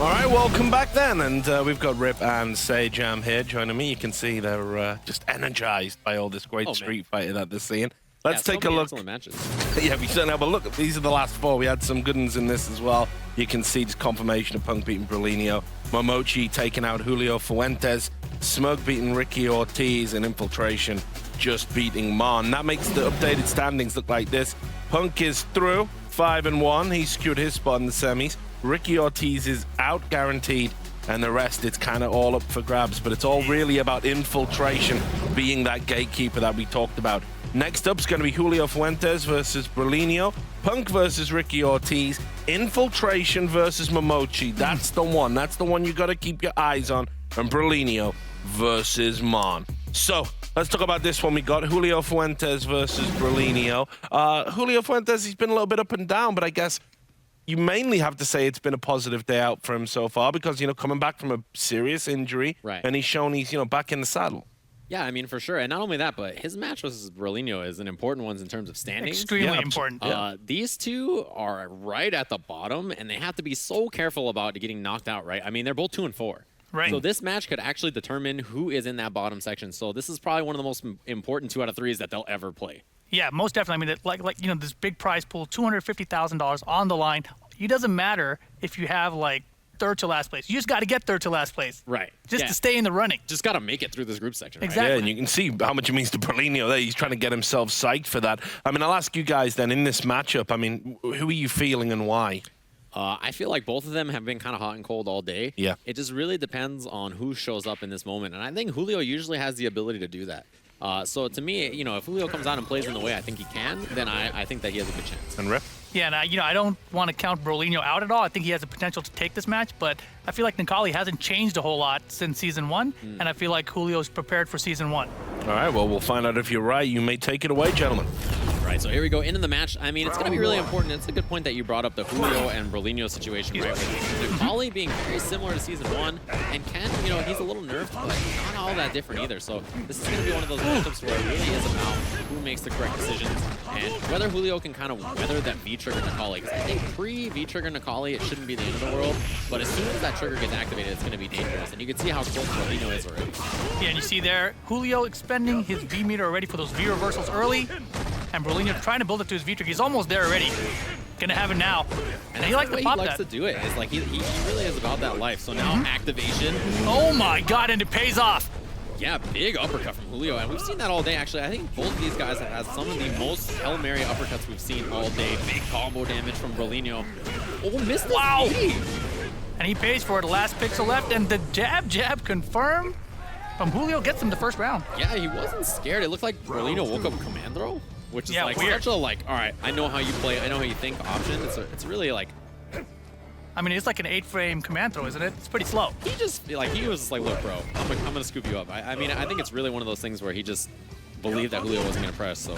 All right, welcome back then, and we've got Rip and Sajam here joining me. You can see they're just energized by all this great Street Fighter that they're seeing. Let's take a look. Matches. Yeah, we certainly have a look. These are the last four. We had some good ones in this as well. You can see just confirmation of Punk beating Brolynho, Momochi taking out Julio Fuentes, Smug beating Ricky Ortiz, and Infiltration just beating Mon. That makes the updated standings look like this. Punk is through, 5-1. He secured his spot in the semis. Ricky Ortiz is out guaranteed, and the rest, it's kind of all up for grabs, but it's all really about Infiltration being that gatekeeper that we talked about. Next up is going to be Julio Fuentes versus Brolynho, Punk versus Ricky Ortiz, Infiltration versus Momochi. That's the one. That's the one you got to keep your eyes on, and Brolynho versus Mon. So let's talk about this one. We got Julio Fuentes versus Brolynho. Julio Fuentes, he's been a little bit up and down, but I guess you mainly have to say it's been a positive day out for him so far because, coming back from a serious injury, and he's shown he's, back in the saddle. Yeah, I mean, for sure. And not only that, but his match versus Brolynho is an important one in terms of standings. Extremely important. These two are right at the bottom, and they have to be so careful about getting knocked out, right? I mean, they're both 2-4. Right. So this match could actually determine who is in that bottom section. So this is probably one of the most important 2 out of 3s that they'll ever play. Yeah, most definitely. I mean, this big prize pool, $250,000 on the line. It doesn't matter if you have third to last place. You just got to get third to last place. Right. Just to stay in the running. Just got to make it through this group section. Exactly. Right? Yeah, and you can see how much it means to Brolynho there. He's trying to get himself psyched for that. I mean, I'll ask you guys then, in this matchup, I mean, who are you feeling and why? I feel like both of them have been kind of hot and cold all day. Yeah. It just really depends on who shows up in this moment. And I think Julio usually has the ability to do that. So to me, if Julio comes out and plays in the way I think he can, then I think that he has a good chance. And Rip? Yeah, and I don't want to count Brolynho out at all. I think he has the potential to take this match, but I feel like Necalli hasn't changed a whole lot since Season 1, and I feel like Julio's prepared for Season 1. All right, well, we'll find out if you're right. You may take it away, gentlemen. Right, so here we go into the match. I mean, it's going to be really important. It's a good point that you brought up the Julio and Brolynho situation, right? With Necalli being very similar to Season 1, and Ken, he's a little nerfed, but not all that different either. So this is going to be one of those matchups where it really is about who makes the correct decisions, and whether Julio can kind of weather that V-trigger Necalli. Because I think pre-V-trigger Necalli, it shouldn't be the end of the world, but as soon as that trigger gets activated, it's going to be dangerous. And you can see how close Brolynho is already. Yeah, and you see there, Julio expending his V-meter already for those V-reversals early, and Brolynho trying to build up to his V-trigger. He's almost there already. Gonna have it now. And he likes to pop that. He likes to do it. It's like he really is about that life. So now activation. Oh my God, and it pays off. Yeah, big uppercut from Julio. And we've seen that all day, actually. I think both of these guys have had some of the most Hail Mary uppercuts we've seen all day. Big combo damage from Brolynho. Oh, missed the V. And he pays for it. Last pixel left, and the jab confirmed from Julio gets him the first round. Yeah, he wasn't scared. It looked like Brolynho woke up Commandro, which is weird. such a all right, I know how you play, I know how you think option. It's really like, I mean, it's like an 8-frame command throw, isn't it? It's pretty slow. He was just like, look, bro, I'm gonna scoop you up. I mean, I think it's really one of those things where he just believed that Julio wasn't gonna press. So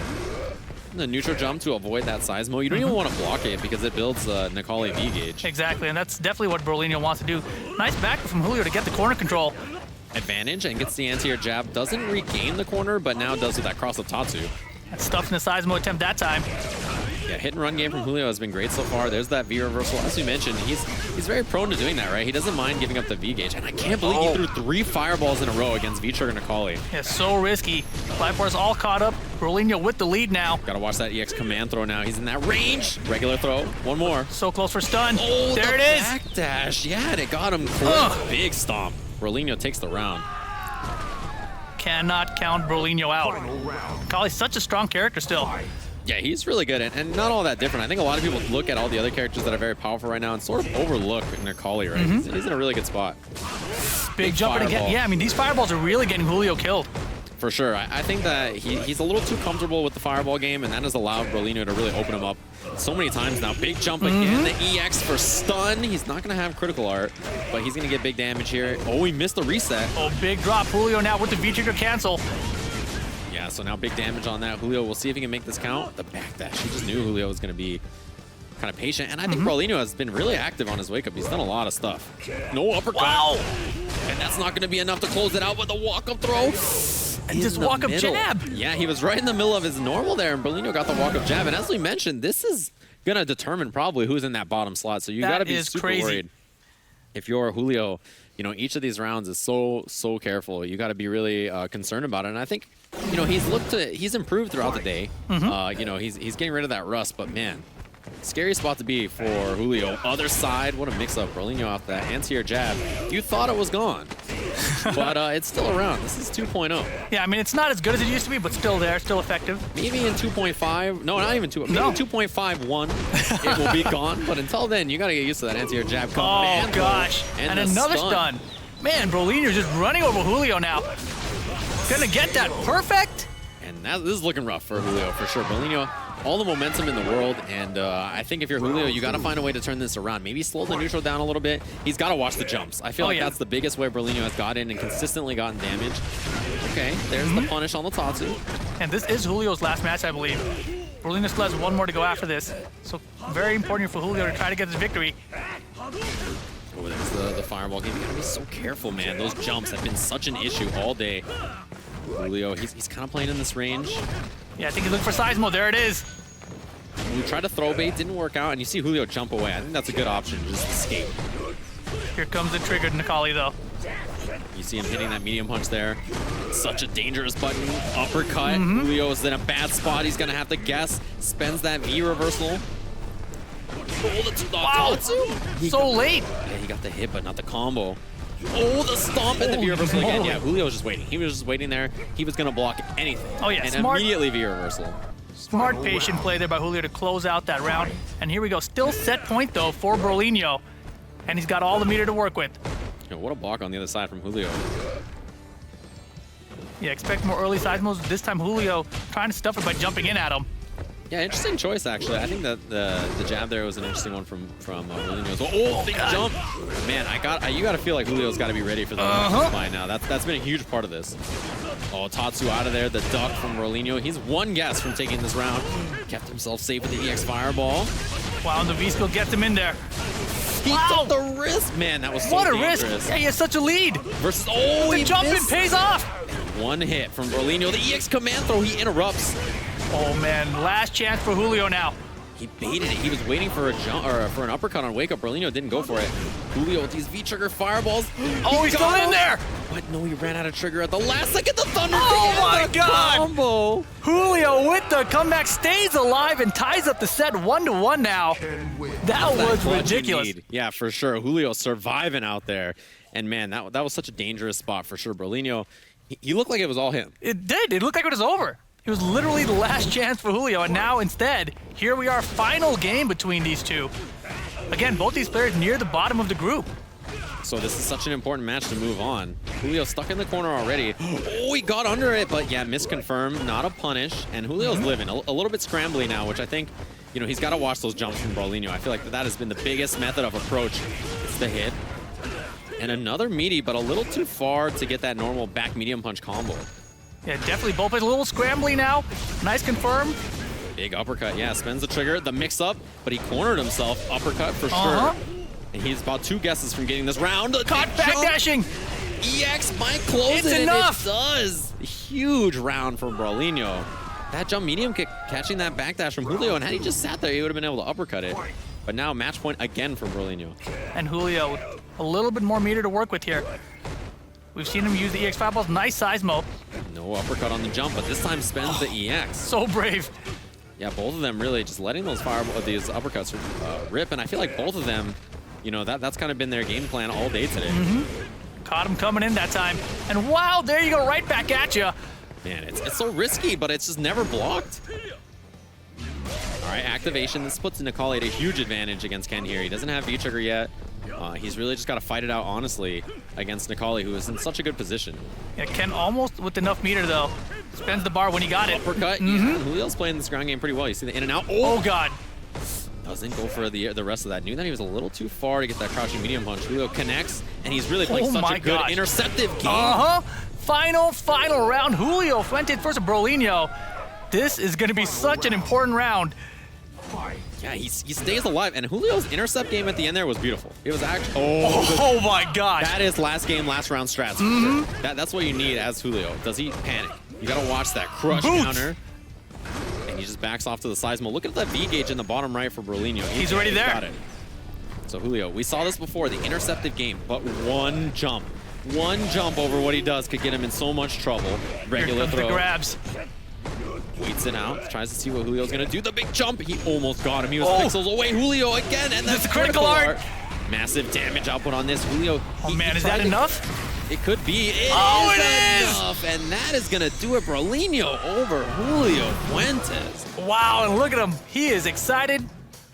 the neutral jump to avoid that Seismo. You don't even want to block it because it builds Necalli V gauge. Exactly, and that's definitely what Brolynho wants to do. Nice back from Julio to get the corner control. Advantage and gets the anti-air jab. Doesn't regain the corner, but now does with that cross of Tatsu. That stuffed in the Seismo attempt that time. Yeah, hit and run game from Julio has been great so far. There's that V reversal. As we mentioned, he's very prone to doing that, right? He doesn't mind giving up the V gauge. And I can't believe he threw 3 fireballs in a row against V-trigger Necalli. Yeah, so risky. Life Force all caught up. Brolynho with the lead now. Gotta watch that EX command throw now. He's in that range. Regular throw. One more. So close for stun. Oh, there it is. Backdash. Yeah, and it got him close. Big stomp. Brolynho takes the round. Cannot count Brolynho out. Necalli's such a strong character still. Yeah, he's really good and not all that different. I think a lot of people look at all the other characters that are very powerful right now and sort of overlook Necalli, right? He's in a really good spot. Big jumping again. Yeah, I mean, these fireballs are really getting Julio killed. For sure. I think that he's a little too comfortable with the fireball game, and that has allowed Brolynho to really open him up so many times now. Big jump again. The EX for stun. He's not going to have critical art, but he's going to get big damage here. Oh, he missed the reset. Oh, big drop. Julio now with the V-trigger cancel. Yeah, so now big damage on that. Julio, we'll see if he can make this count. The backdash, he just knew Julio was going to be kind of patient. And I think Brolynho has been really active on his wake-up. He's done a lot of stuff. No uppercut. Wow! And that's not going to be enough to close it out with a walk-up throw. And just walk-up jab. Yeah, he was right in the middle of his normal there, and Brolynho got the walk-up jab. And as we mentioned, this is going to determine probably who's in that bottom slot. So you got to be super worried. If you're Julio, you know, each of these rounds is so careful. You got to be really concerned about it. And I think, you know, he's improved throughout the day. You know, he's getting rid of that rust, but man, scary spot to be for Julio. Other side, what a mix-up. Brolynho off that anti-air jab. You thought it was gone, but it's still around. This is 2.0. Yeah, I mean, it's not as good as it used to be, but still there, still effective. Maybe in 2.5, no, not even 2, maybe 2.51, it will be gone. But until then, you got to get used to that anti-air jab coming. Oh, gosh. And another stun. Man, Brolynho just running over Julio now. Gonna get that perfect. And this is looking rough for Julio, for sure. Brolynho, all the momentum in the world, and I think if you're Julio, you got to find a way to turn this around. Maybe slow the neutral down a little bit. He's got to watch the jumps. I feel like that's the biggest way Brolynho has gotten and consistently gotten damage. Okay, there's the punish on the Tatsu. And this is Julio's last match, I believe. Brolynho still has one more to go after this. So very important for Julio to try to get this victory. Oh, there's the fireball game. You gotta be so careful, man. Those jumps have been such an issue all day. Julio, he's kind of playing in this range. Yeah, I think he's looking for Seismo. There it is. We tried to throw bait, didn't work out, and you see Julio jump away. I think that's a good option, just escape. Here comes the triggered Necalli, though. You see him hitting that medium punch there. Such a dangerous button. Uppercut. Julio's in a bad spot. He's gonna have to guess. Spends that V reversal. Wow! So late. Yeah, he got the hit, but not the combo. Oh, the stomp and the V reversal again. Yeah, Julio was just waiting. He was just waiting there. He was gonna block anything. Oh yeah, and smart. Immediately V reversal. Smart, patient play there by Julio to close out that round. And here we go. Still set point though for Brolynho, and he's got all the meter to work with. You know, what a block on the other side from Julio. Yeah, expect more early Seismos. This time Julio trying to stuff it by jumping in at him. Yeah, interesting choice actually. I think that the jab there was an interesting one from Brolynho. Oh, big jump! Man, you got to feel like Julio's got to be ready for the by now. That's been a huge part of this. Oh, Tatsu out of there. The duck from Brolynho. He's one guess from taking this round. Kept himself safe with the EX fireball. Wow, and the V skill gets him in there. He took the risk. Man, that was so dangerous. Risk! Yeah, he has such a lead. Versus the jump in pays off. One hit from Brolynho. The EX command throw. He interrupts. Oh man, last chance for Julio now. He baited it. He was waiting for a jump or for an uppercut on wake up. Brolynho didn't go for it. Julio with these V-trigger fireballs. Oh, he's still in there. What? No, he ran out of trigger at the last second. The thunder. Oh my God! Combo. Julio with the comeback stays alive and ties up the set 1-1 now. That was ridiculous. Yeah, for sure. Julio surviving out there, and man, that was such a dangerous spot for sure. Brolynho, he looked like it was all him. It did. It looked like it was over. It was literally the last chance for Julio, and now instead, here we are, final game between these two. Again, both these players near the bottom of the group. So this is such an important match to move on. Julio stuck in the corner already. Oh, he got under it, but yeah, misconfirmed, not a punish. And Julio's living a little bit scrambly now, which I think, you know, he's got to watch those jumps from Brolynho. I feel like that has been the biggest method of approach. It's the hit. And another meaty, but a little too far to get that normal back medium punch combo. Yeah, definitely both players a little scrambly now. Nice confirm. Big uppercut, yeah, spins the trigger, the mix-up, but he cornered himself. Uppercut for sure. And he's about 2 guesses from getting this round. Caught backdashing. EX might close it. Enough. And it does. Huge round from Brolynho. That jump medium kick, catching that backdash from Julio, and had he just sat there, he would have been able to uppercut it. But now match point again from Brolynho. And Julio, a little bit more meter to work with here. We've seen him use the EX fireballs. Nice Seismo. No uppercut on the jump, but this time spends the EX. So brave. Yeah, both of them really just letting those these uppercuts rip, and I feel like both of them, you know, that's kind of been their game plan all day today. Caught him coming in that time. And wow, there you go, right back at you. Man, it's so risky, but it's just never blocked. All right, activation. This puts Necalli at a huge advantage against Ken here. He doesn't have V-trigger yet. He's really just got to fight it out, honestly, against Necalli, who is in such a good position. Yeah, Ken almost with enough meter, though. Spends the bar when he got it. Uppercut. Yeah, Julio's playing this ground game pretty well. You see the in and out. Oh, God. Doesn't go for the rest of that. Knew that he was a little too far to get that crouching medium punch. Julio connects, and he's really playing such a good interceptive game. Final round. Julio Fuentes versus Brolynho. This is going to be such an important round. Yeah, he stays alive, and Julio's intercept game at the end there was beautiful. It was actually Oh my gosh. that is last game, last round strats. For sure. That's what you need as Julio. Does he panic? You gotta watch that crush counter. And he just backs off to the Seismo. Look at that V gauge in the bottom right for Brolynho. He's already there. Got it. So Julio, we saw this before, the intercepted game, but one jump over what he does could get him in so much trouble. Regular Here comes throw. the grabs. Waits it out, tries to see what Julio's gonna do. The big jump, he almost got him. He was pixels away. Julio again, and that's the critical art. Massive damage output on this. Julio. Oh man, is that enough? It could be. It is enough, and that is gonna do it. Brolynho over Julio Fuentes. Wow, and look at him. He is excited.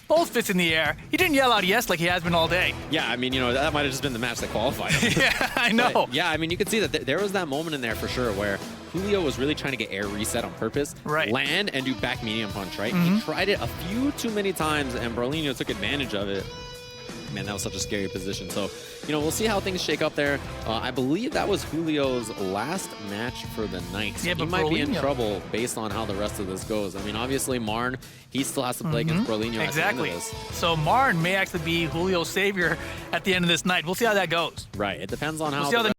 Both fists in the air. He didn't yell out yes like he has been all day. Yeah, I mean, you know, that might have just been the match that qualified him. Yeah, I know. But, yeah, I mean, you could see that there was that moment in there for sure where Julio was really trying to get air reset on purpose. Right. Land and do back medium punch, right? He tried it a few too many times, and Brolynho took advantage of it. Man, that was such a scary position. So, you know, we'll see how things shake up there. I believe that was Julio's last match for the night. So Yeah, he but might be in Brolynho- trouble based on how the rest of this goes. I mean, obviously, Marn, he still has to play against Brolynho Exactly. at the end of this. So Marn may actually be Julio's savior at the end of this night. We'll see how that goes. Right. It depends on how see how the the